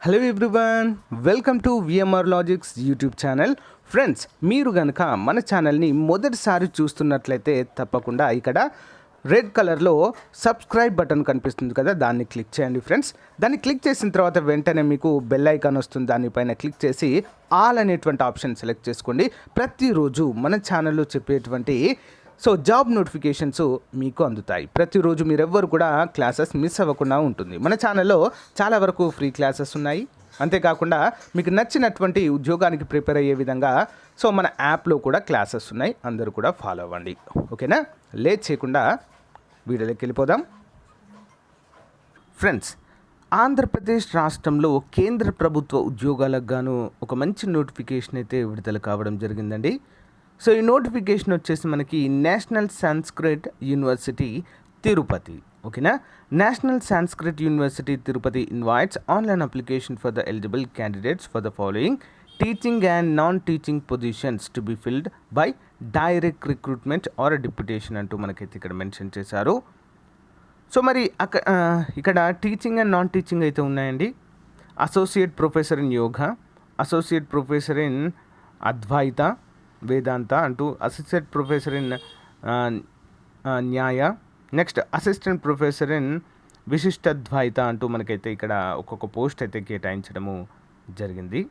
Hello everyone, welcome to VMR logics YouTube channel. Friends, మీరు కనుక మన ఛానల్ని మొదటిసారి చూస్తున్నట్లయితే తప్పకుండా ఇక్కడ రెడ్ కలర్లో సబ్స్క్రైబ్ బటన్ కనిపిస్తుంది కదా, దాన్ని క్లిక్ చేయండి ఫ్రెండ్స్. దాన్ని క్లిక్ చేసిన తర్వాత వెంటనే మీకు బెల్ ఐకాన్ వస్తుంది, దానిపైన క్లిక్ చేసి ఆల్ అనేటువంటి ఆప్షన్ సెలెక్ట్ చేసుకోండి. ప్రతిరోజు మన ఛానల్లో చెప్పేటువంటి జాబ్ నోటిఫికేషన్స్ మీకు అందుతాయి. ప్రతిరోజు మీరెవ్వరు కూడా క్లాసెస్ మిస్ అవ్వకుండా ఉంటుంది. మన ఛానల్లో చాలా వరకు ఫ్రీ క్లాసెస్ ఉన్నాయి. అంతేకాకుండా మీకు నచ్చినటువంటి ఉద్యోగానికి ప్రిపేర్ అయ్యే విధంగా మన యాప్లో కూడా క్లాసెస్ ఉన్నాయి. అందరూ కూడా ఫాలో అవ్వండి. ఓకేనా? లేట్ చేయకుండా వీడియోలోకి వెళ్ళిపోదాం. ఫ్రెండ్స్, ఆంధ్రప్రదేశ్ రాష్ట్రంలో కేంద్ర ప్రభుత్వ ఉద్యోగాలకు గాను ఒక మంచి నోటిఫికేషన్ అయితే విడుదల కావడం జరిగిందండి. ఈ నోటిఫికేషన్ వచ్చేసి మనకి నేషనల్ సాంస్క్రిట్ యూనివర్సిటీ తిరుపతి. ఓకేనా? National Sanskrit university Tirupati invites online application for the eligible candidates for the following teaching and non teaching positions to be filled by direct recruitment or deputation అంటూ మనకైతే ఇక్కడ మెన్షన్ చేశారు. మరి ఇక్కడ టీచింగ్ అండ్ నాన్ టీచింగ్ అయితే ఉన్నాయండి. Associate professor in yoga, associate professor in Advaita Vedanta అంటూ, assistant professor in Nyaya, next assistant professor in Vishishtadvaita అంటూ మనకైతే ఇక్కడ ఒక్కొక్క పోస్ట్ అయితే కేటాయించడము జరిగింది.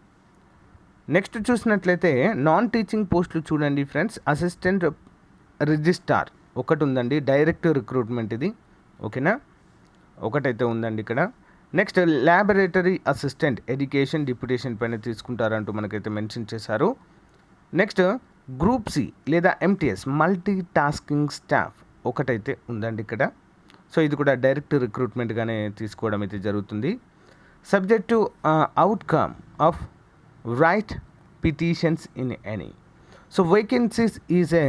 నెక్స్ట్ చూసినట్లయితే నాన్ టీచింగ్ పోస్టులు చూడండి ఫ్రెండ్స్. అసిస్టెంట్ రిజిస్ట్రార్ ఒకటి ఉందండి, డైరెక్ట్ రిక్రూట్మెంట్ ఇది. ఓకేనా? ఒకటైతే ఉందండి ఇక్కడ. Next laboratory assistant education deputation పైన తీసుకుంటారంటూ మనకైతే మెన్షన్ చేశారు. నెక్స్ట్ గ్రూప్ సి లేదా ఎంటీఎస్ మల్టీ టాస్కింగ్ స్టాఫ్ ఒకటైతే ఉందండి ఇక్కడ. ఇది కూడా డైరెక్ట్ రిక్రూట్మెంట్గానే తీసుకోవడం అయితే జరుగుతుంది. Subject to outcome of right petitions in any. Vacancies is a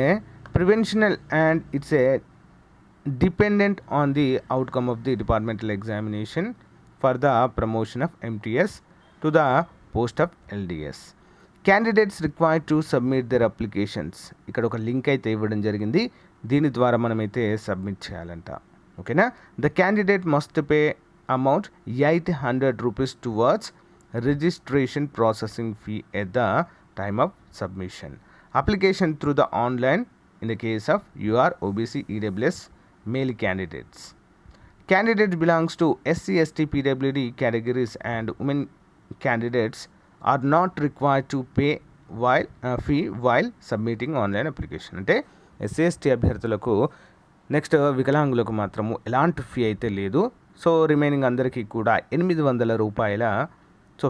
ప్రివెన్షనల్ and it's a dependent on the outcome of the departmental examination for the promotion of MTS to the post of LDS. Candidates required to submit their applications. ఇక్కడ ఒక link అయితే ఇవ్వడం జరిగింది, దీని ద్వారా మనమైతే submit చేయాలంట. ఓకేనా? The candidate must pay amount 800 rupees towards registration processing fee at the time of submission. Application through the online in the case of you're OBC EWS male candidates. Candidates belongs to SC, ST, PWD categories and women candidates are not required to pay fee while submitting online application. అంటే SC, ST అభ్యర్థులకు, next వికలాంగులకు మాత్రము ఎలాంటి fee అయితే లేదు. Remaining అందరికీ కూడా 800 రూపాయల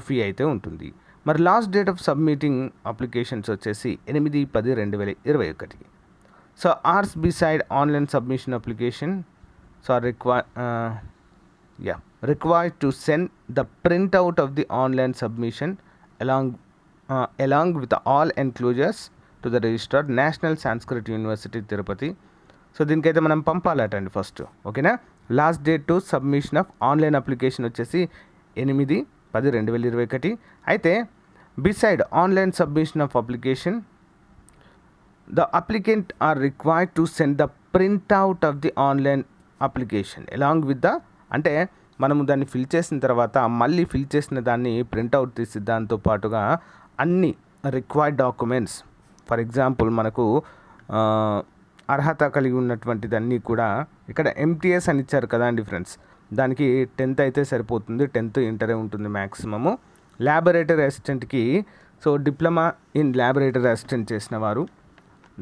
ఫీ అయితే ఉంటుంది. మరి last date of submitting applications వచ్చేసి 8/10/2021. Hours beside online submission application are required to send the printout of the online submission along with all enclosures to the registrar National Sanskrit University Tirupati. దీనికైతే మనం పంపాలటండి first. ఓకేనా? Last date to submission of online application వచ్చేసి 8/10/2021. అయితే beside online submission of application the applicant are required to send the printout of the online application along with the, అంటే మనము దాన్ని fill చేసిన తర్వాత మళ్ళీ ఫిల్ చేసిన దాన్ని ప్రింట్అవుట్ తీసి దాంతో పాటుగా అన్ని రిక్వైర్డ్ డాక్యుమెంట్స్, ఫర్ ఎగ్జాంపుల్ మనకు అర్హత కలిగి ఉన్నటువంటిదన్నీ కూడా ఇక్కడ ఎంటీఎస్ అని ఇచ్చారు కదా అండి ఫ్రెండ్స్, దానికి 10th అయితే సరిపోతుంది. 10th ఇంటరే ఉంటుంది మ్యాక్సిమము. ల్యాబొరేటరీ అసిస్టెంట్కి డిప్లొమా ఇన్ ల్యాబొరేటరీ అసిస్టెంట్ చేసిన వారు,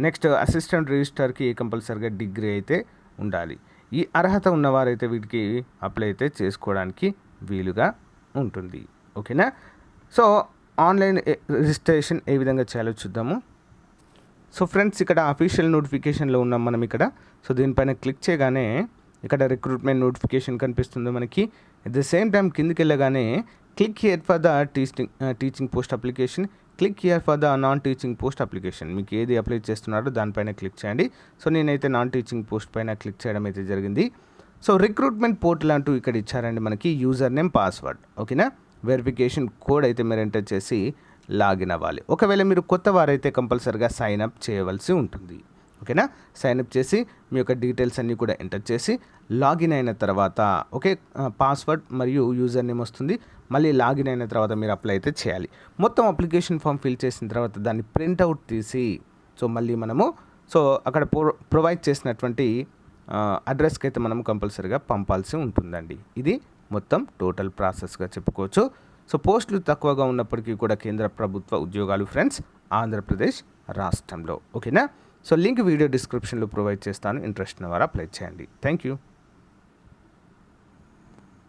నెక్స్ట్ అసిస్టెంట్ రిజిస్ట్రార్కి కంపల్సరీగా డిగ్రీ అయితే ఉండాలి. ఈ అర్హత ఉన్నవారైతే వీటికి అప్లై అయితే చేసుకోవడానికి వీలుగా ఉంటుంది. ఓకేనా? ఆన్లైన్ రిజిస్ట్రేషన్ ఏ విధంగా చేయాలో చూద్దాము. ఫ్రెండ్స్, ఇక్కడ అఫీషియల్ నోటిఫికేషన్లో ఉన్నాం మనం ఇక్కడ. దీనిపైన క్లిక్ చేయగానే ఇక్కడ రిక్రూట్మెంట్ నోటిఫికేషన్ కనిపిస్తుంది మనకి. అట్ ద సేమ్ టైం కిందికి వెళ్ళగానే click here for the teaching post application, click here for the non teaching post application. మీకు ఏది అప్లై చేస్తున్నారో దానిపైన క్లిక్ చేయండి. నేనైతే నాన్ టీచింగ్ పోస్ట్ పైన క్లిక్ చేయడం అయితే జరిగింది. రిక్రూట్మెంట్ పోర్టల్ అంటూ ఇక్కడ ఇచ్చారండి మనకి యూజర్ నేమ్, పాస్వర్డ్. ఓకేనా? వెరిఫికేషన్ కోడ్ అయితే మీరు ఎంటర్ చేసి లాగిన్ అవ్వాలి. ఒకవేళ మీరు కొత్త వారైతే కంపల్సరీగా సైన్ అప్ చేయవలసి ఉంటుంది. ఓకేనా. సైన్అప్ చేసి మీ యొక్క డీటెయిల్స్ అన్నీ కూడా ఎంటర్ చేసి లాగిన్ అయిన తర్వాత ఓకే, పాస్వర్డ్ మరియు యూజర్ నేమ్ వస్తుంది. మళ్ళీ లాగిన్ అయిన తర్వాత మీరు అప్లై అయితే చేయాలి. మొత్తం అప్లికేషన్ ఫామ్ ఫిల్ చేసిన తర్వాత దాన్ని ప్రింట్అవుట్ తీసి సో మళ్ళీ మనము సో అక్కడ ప్రొవైడ్ చేసినటువంటి అడ్రస్కి అయితే మనం కంపల్సరీగా పంపాల్సి ఉంటుందండి. ఇది మొత్తం టోటల్ ప్రాసెస్గా చెప్పుకోవచ్చు. సో పోస్టులు తక్కువగా ఉన్నప్పటికీ కూడా కేంద్ర ప్రభుత్వ ఉద్యోగాలు ఫ్రెండ్స్ ఆంధ్రప్రదేశ్ రాష్ట్రంలో. ఓకేనా. సో లింక్ వీడియో డిస్క్రిప్షన్లో ప్రొవైడ్ చేస్తాను. ఇంట్రెస్ట్ ఉన్న వారు అప్లై చేయండి. Thank you.